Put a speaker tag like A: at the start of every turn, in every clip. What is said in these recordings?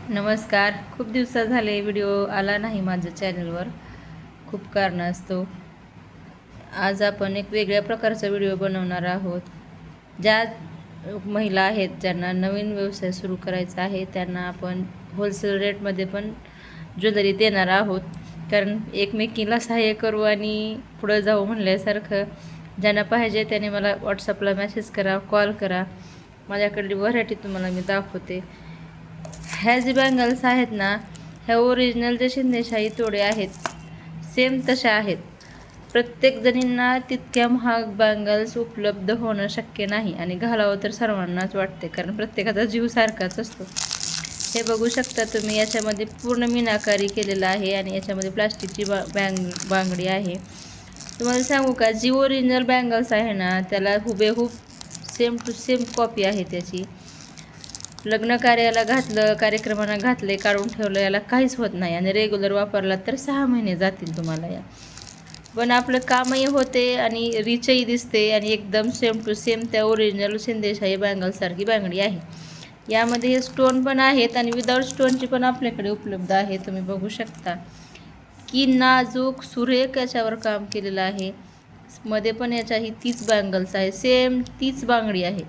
A: नमस्कार. खूप दिवसात झाले व्हिडिओ आला नाही माझ्या चॅनलवर. खूप कारणास्तव आज आपण एक वेगळ्या प्रकारचा व्हिडिओ बनवणार आहोत. ज्या महिला आहेत ज्यांना नवीन व्यवसाय सुरू करायचा आहे त्यांना आपण होलसेल रेटमध्ये पण ज्वेलरी देणार आहोत. कारण एकमेकीला सहाय्य करू आणि पुढं जाऊ म्हणल्यासारखं. ज्यांना पाहिजे त्याने मला व्हॉट्सअपला मेसेज करा, कॉल करा. माझ्याकडली व्हरायटी तुम्हाला मी दाखवते. ह्या जे बँगल्स आहेत ना, ह्या ओरिजिनल जे शिंदेशाही तोडे आहेत सेम तशा आहेत. प्रत्येक जणींना तितक्या महाग बँगल्स उपलब्ध होणं शक्य नाही आणि घालावं तर सर्वांनाच वाटते, कारण प्रत्येकाचा जीव सारखाच असतो. हे बघू शकता तुम्ही, याच्यामध्ये पूर्ण मीनाकारी केलेलं आहे आणि याच्यामध्ये प्लास्टिकची बांगडी आहे. तुम्हाला सांगू का, जी ओरिजिनल बँगल्स आहे ना त्याला हुबेहूब सेम टू सेम कॉपी आहे त्याची. लग्न कार्याला घातलं, कार्यक्रमांना घातले, काढून ठेवलं, याला काहीच होत नाही आणि रेग्युलर वापरला तर 6 महिने जातील तुम्हाला या. पण आपलं कामही होते आणि रिचही दिसते आणि एकदम सेम टू सेम त्या ओरिजिनल शिंदेशाही बँगलसारखी बांगडी आहे. यामध्ये हे स्टोन पण आहेत आणि विदाऊट स्टोनची पण आपल्याकडे उपलब्ध आहे. तुम्ही बघू शकता की नाजूक सुरेख याच्यावर काम केलेलं आहे. मध्ये पण याच्याही तीच बँगल्स आहे, सेम तीच बांगडी आहे,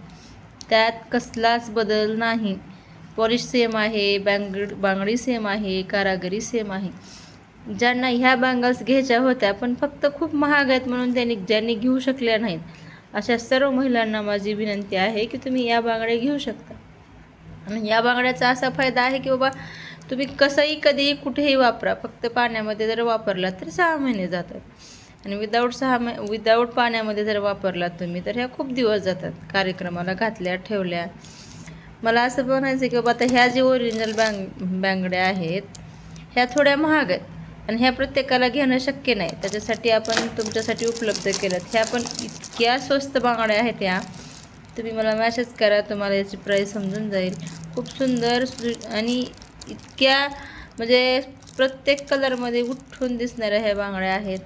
A: त्यात कसलाच बदल नाही. पॉलिश सेम आहे, बांगडी सेम आहे, कारागिरी सेम आहे. ज्यांना ह्या बँगल्स घ्यायच्या होत्या पण फक्त खूप महाग आहेत म्हणून ज्यांनी घेऊ शकल्या नाहीत, अशा सर्व महिलांना माझी विनंती आहे की तुम्ही या बांगड्या घेऊ शकता. आणि या बांगड्याचा असा फायदा आहे की बाबा तुम्ही कसंही कधीही कुठेही वापरा, फक्त पाण्यामध्ये जर वापरला तर 6 महिने जातात. आणि विदाऊट पाण्यामध्ये जर वापरलात तुम्ही तर ह्या खूप दिवस जातात. कार्यक्रमाला घातल्या ठेवल्या. मला असं म्हणायचं की बाबा आता ह्या जे ओरिजिनल बांगड्या आहेत ह्या थोड्या महाग आहेत आणि ह्या प्रत्येकाला घेणं शक्य नाही. त्याच्यासाठी आपण तुमच्यासाठी उपलब्ध केल्यात. ह्या पण इतक्या स्वस्त बांगड्या आहेत ह्या. तुम्ही मला मेसेज करा, तुम्हाला याची प्राईस समजून जाईल. खूप सुंदर आणि इतक्या म्हणजे प्रत्येक कलरमध्ये उठून दिसणाऱ्या ह्या बांगड्या आहेत.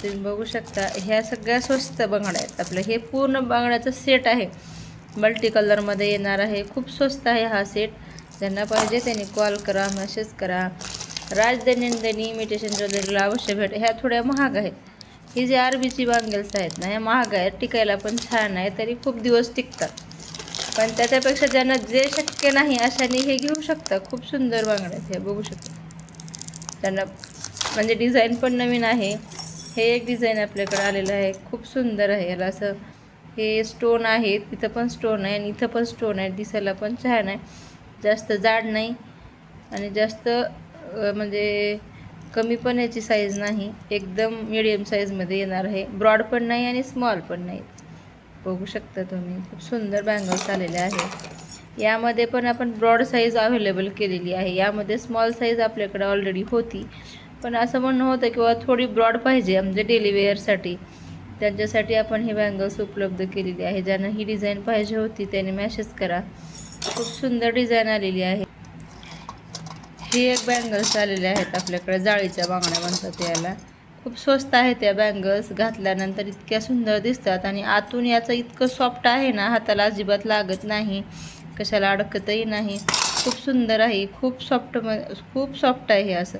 A: तुम्ही बघू शकता, ह्या सगळ्या स्वस्त बांगड्या आहेत. आपलं हे पूर्ण बांगड्याचं सेट आहे, मल्टी कलरमध्ये येणार आहे. खूप स्वस्त आहे हा सेट. ज्यांना पाहिजे त्यांनी कॉल करा, मेसेज करा. राजदैनंदिनी इमिटेशन ज्वेलरीला अवश्य भेट. ह्या थोड्या महाग आहेत. ही जी आरबीची बँगल्स आहेत ना, ह्या महाग आहेत, टिकायला पण छान आहे, तरी खूप दिवस टिकतात. पण त्याच्यापेक्षा ज्यांना जे शक्य नाही अशाने हे घेऊ शकता. खूप सुंदर बांगड्या आहेत, हे बघू शकता. त्यांना म्हणजे डिझाईन पण नवीन आहे. हे एक डिझाईन आपल्याकडे आलेलं आहे, खूप सुंदर आहे. याला असं हे स्टोन आहेत, इथं पण स्टोन आहे आणि इथं पण स्टोन आहे. दिसायला पण छान आहे, जास्त जाड नाही आणि जास्त म्हणजे कमी पण याची साईज नाही, एकदम मिडियम साईजमध्ये येणार आहे. ब्रॉड पण नाही आणि स्मॉल पण नाही. बघू शकता तुम्ही, खूप सुंदर बँगल्स आलेले आहेत. यामध्ये पण आपण ब्रॉड साईज अवेलेबल केलेली आहे. यामध्ये स्मॉल साईज आपल्याकडे ऑलरेडी होती, पण असं म्हणणं होतं किंवा थोडी ब्रॉड पाहिजे म्हणजे डेली वेअरसाठी, त्यांच्यासाठी आपण ही बँगल्स उपलब्ध केलेली आहे. ज्यांना ही डिझाईन पाहिजे होती त्याने मेसेज करा. खूप सुंदर डिझाईन आलेली आहे. ही एक बँगल्स आलेले आहेत आपल्याकडे, जाळीच्या बांगड्या म्हणतात याला. खूप स्वस्त आहेत त्या बँगल्स. घातल्यानंतर इतक्या सुंदर दिसतात आणि आतून याचं इतकं सॉफ्ट आहे ना, हाताला अजिबात लागत नाही, कशाला अडकतही नाही. खूप सुंदर आहे, खूप सॉफ्ट आहे हे असं.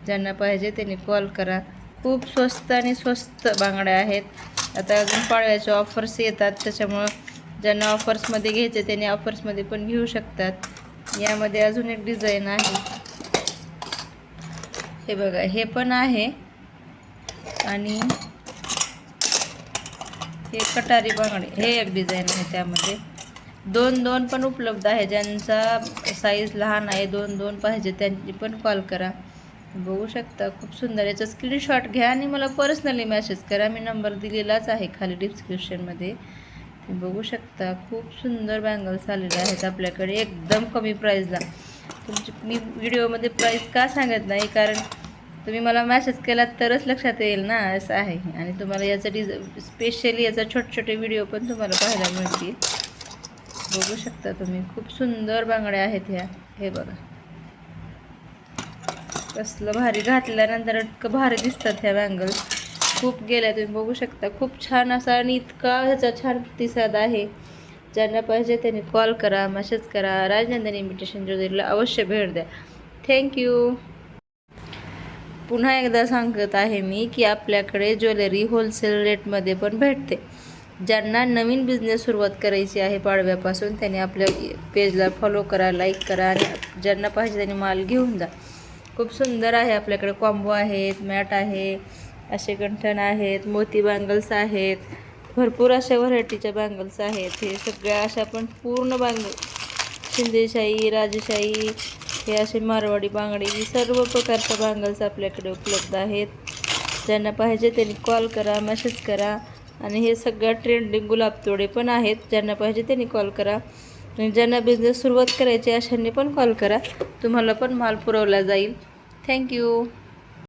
A: ज्यांना पाहिजे त्यांनी कॉल करा. खूप स्वस्त आणि स्वस्त बांगड्या आहेत. आता अजून पाडव्याच्या ऑफर्स येतात, त्याच्यामुळं ज्यांना ऑफर्समध्ये घ्यायचे त्यांनी ऑफर्समध्ये पण घेऊ शकतात. यामध्ये अजून एक डिझाईन आहे, हे बघा, हे पण आहे आणि हे कटारी बांगडी, हे एक डिझाईन आहे. त्यामध्ये दोन पण उपलब्ध आहे. ज्यांचा साईज लहान आहे, 2 पाहिजे त्यांनी पण कॉल करा. बघू शकता, खूप सुंदर. याचा स्क्रीनशॉट घ्या आणि मला पर्सनली मेसेज करा. मी नंबर दिलेलाच आहे खाली डिस्क्रिप्शनमध्ये. बघू शकता, खूप सुंदर बँगल्स आलेले आहेत आपल्याकडे एकदम कमी प्राईजला. मी व्हिडिओमध्ये प्राईस का सांगत नाही, कारण तुम्ही मला मेसेज केलात तरच लक्षात येईल ना, असं आहे. आणि तुम्हाला याचं स्पेशली याचा छोटे व्हिडिओ पण तुम्हाला पाहायला मिळतील. बघू शकता तुम्ही, खूप सुंदर बांगड्या आहेत ह्या. हे बघा, कसलं भारी, घातल्यानंतर इतकं भारी दिसतात ह्या बँगल्स. खूप गेल्या, तुम्ही बघू शकता. खूप छान असा आणि इतका ह्याचा छान प्रतिसाद आहे. ज्यांना पाहिजे त्यांनी कॉल करा, मेसेज करा. राजनंदिनी इमिटेशन ज्वेलरीला अवश्य भेट द्या. थँक्यू. पुन्हा एकदा सांगत आहे मी की आपल्याकडे ज्वेलरी होलसेल रेटमध्ये पण भेटते. ज्यांना नवीन बिझनेस सुरुवात करायची आहे पाडव्यापासून त्यांनी आपल्या पेजला फॉलो करा, लाईक करा आणि ज्यांना पाहिजे त्यांनी माल घेऊन जा. खूप सुंदर आहे आपल्याकडे. कॉम्बो आहेत, मॅट आहे, असे गंठण आहेत, मोती बँगल्स आहेत, भरपूर अशा व्हरायटीच्या बँगल्स आहेत. हे सगळ्या अशा पण पूर्ण बँगल, शिंदेशाही, राजेशाही, हे असे मारवाडी बांगडी, सर्व प्रकारच्या बँगल्स आपल्याकडे उपलब्ध आहेत. ज्यांना पाहिजे त्यांनी कॉल करा, मेसेज करा. आणि हे सगळ्या ट्रेंडिंग गुलाबतोडे पण आहेत. ज्यांना पाहिजे त्यांनी कॉल करा. आणि ज्यांना बिझनेस सुरुवात करायची अशांनी पण कॉल करा. तुम्हाला पण माल पुरवला जाईल. थँक्यू.